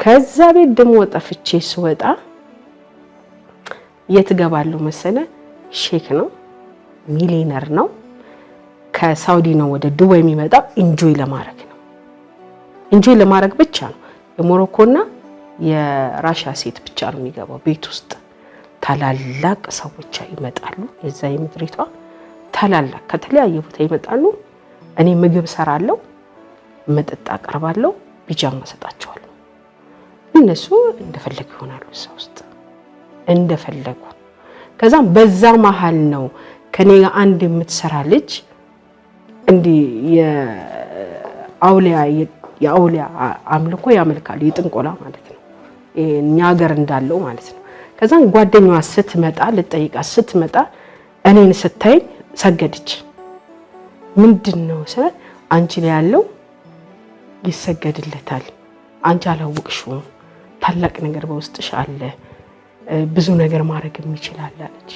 ከዛ ቤት ደሞ ጠፍቼ ስወጣ የት ገባለሁ መሰለ ሼክ ነው ሚሊየነር ነው ከሳውዲ ነው ወደ ዱባይ የሚመጣው ኢንጆይ ለማድረግ ነው ኢንጆይ ለማድረግ ብቻ ነው የሞሮኮና የራሻ ሴት ብቻ ነው የሚገባው ቤት ውስጥ ታላላቅ ሰዎች ይመጣሉ የዛ የምድሪቷ ታላላቅ ከተለያየ ቦታ ይመጣሉ እኔ ምግብ ሰራለሁ መጠጥ አቀርባለሁ ቢጃማ ሰጣቸዋለሁ እነሱ እንደፈለጉ ይሆናሉ ውስጥ እንደፈለጉ ከዛም በዛ መሃል ነው ከኔ አንድ የምትሰራ ልጅ እንዲ የአውሊያ አምልኮ ያመልካሉ የጥንቆላ ማለት ነው እኛ ሀገር እንዳለው ማለት ነው ከዛን ጓደኛዋ ስትመጣ ልጠይቃ ስትመጣ እኔን ስታይ ሰገደች ምንድነው ሰ አንቺ ላይ ያለው ይሰገድለታል አንቺ አላወቅሽው ታላቅ ነገር በውስጥሽ አለ ብዙ ነገር ማድረግ የሚችላል አለች